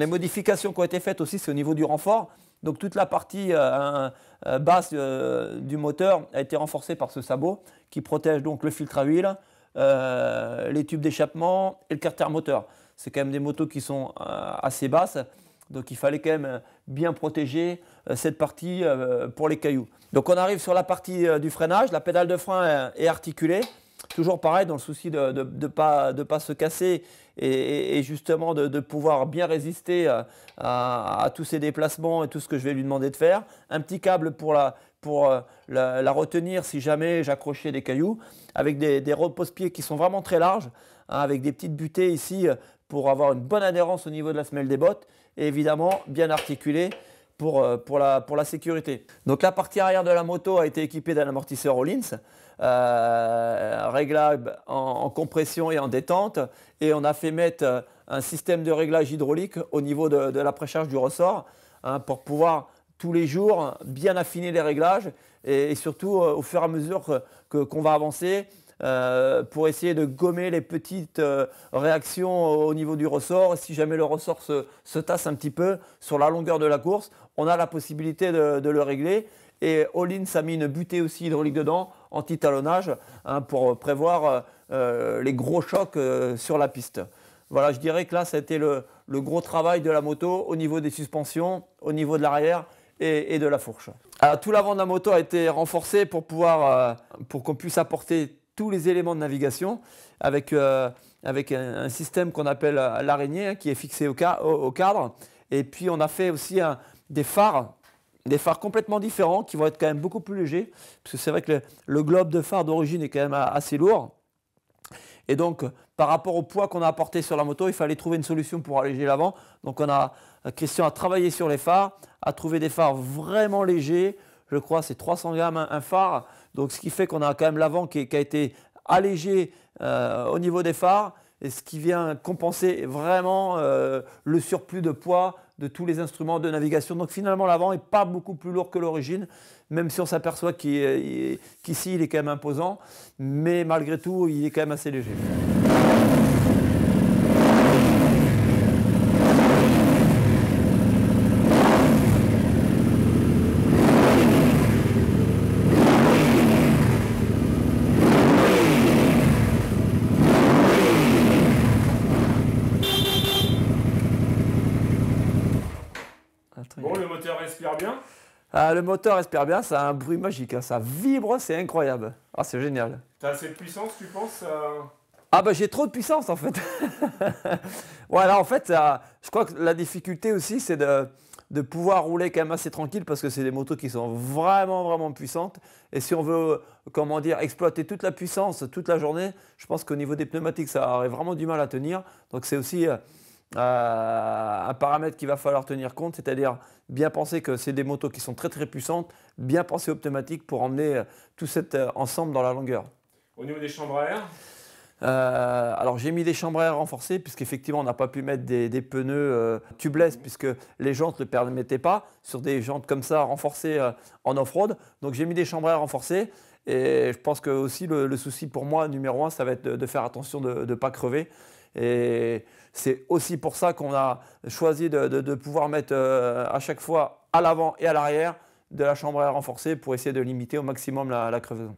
Les modifications qui ont été faites aussi, c'est au niveau du renfort. Donc toute la partie basse du moteur a été renforcée par ce sabot qui protège donc le filtre à huile, les tubes d'échappement et le carter moteur. C'est quand même des motos qui sont assez basses, donc il fallait quand même bien protéger cette partie pour les cailloux. Donc on arrive sur la partie du freinage, la pédale de frein est articulée. Toujours pareil, dans le souci de ne pas se casser et justement de pouvoir bien résister à tous ces déplacements et tout ce que je vais lui demander de faire. Un petit câble pour la retenir si jamais j'accrochais des cailloux, avec des repose-pieds qui sont vraiment très larges, hein, avec des petites butées ici pour avoir une bonne adhérence au niveau de la semelle des bottes et évidemment bien articulé pour la sécurité. Donc la partie arrière de la moto a été équipée d'un amortisseur Öhlins, réglable en compression et en détente, et on a fait mettre un système de réglage hydraulique au niveau de la précharge du ressort, hein, pour pouvoir tous les jours bien affiner les réglages et surtout au fur et à mesure qu'on va avancer, pour essayer de gommer les petites réactions au niveau du ressort. Si jamais le ressort se tasse un petit peu sur la longueur de la course, on a la possibilité de le régler. Et Öhlins a mis une butée aussi hydraulique dedans, anti-talonnage, hein, pour prévoir les gros chocs sur la piste. Voilà, je dirais que là, ça a été le gros travail de la moto au niveau des suspensions, au niveau de l'arrière et de la fourche. Alors, tout l'avant de la moto a été renforcé pour qu'on puisse apporter tous les éléments de navigation avec un système qu'on appelle l'araignée, hein, qui est fixé au cadre. Et puis on a fait aussi des phares complètement différents qui vont être quand même beaucoup plus légers, parce que c'est vrai que le globe de phare d'origine est quand même assez lourd. Et donc par rapport au poids qu'on a apporté sur la moto, il fallait trouver une solution pour alléger l'avant. Donc Christian a travaillé sur les phares, a trouvé des phares vraiment légers. Je crois c'est 300 grammes un phare, donc ce qui fait qu'on a quand même l'avant qui a été allégé au niveau des phares, et ce qui vient compenser vraiment le surplus de poids de tous les instruments de navigation. Donc finalement l'avant n'est pas beaucoup plus lourd que l'origine, même si on s'aperçoit qu'ici il est quand même imposant, mais malgré tout il est quand même assez léger. Bon, le moteur respire bien. Le moteur respire bien, ça a un bruit magique, hein, ça vibre, c'est incroyable. Ah, c'est génial. Tu as assez de puissance, tu penses Ah bah j'ai trop de puissance en fait. Voilà, en fait, je crois que la difficulté aussi, c'est de pouvoir rouler quand même assez tranquille, parce que c'est des motos qui sont vraiment puissantes. Et si on veut, comment dire, exploiter toute la puissance toute la journée, je pense qu'au niveau des pneumatiques, ça aurait vraiment du mal à tenir. Donc c'est aussi un paramètre qu'il va falloir tenir compte, c'est-à-dire bien penser que c'est des motos qui sont très puissantes, bien penser aux pneumatiques pour emmener tout cet ensemble dans la longueur. Au niveau des chambres à air, alors j'ai mis des chambres à air renforcées, puisqu'effectivement on n'a pas pu mettre des pneus tubeless, puisque les jantes ne le permettaient pas sur des jantes comme ça renforcées en off-road. Donc j'ai mis des chambres à air renforcées, et je pense que aussi le souci pour moi numéro 1, ça va être de faire attention de ne pas crever. Et c'est aussi pour ça qu'on a choisi de pouvoir mettre à chaque fois à l'avant et à l'arrière de la chambre à air renforcée, pour essayer de limiter au maximum la crevaison.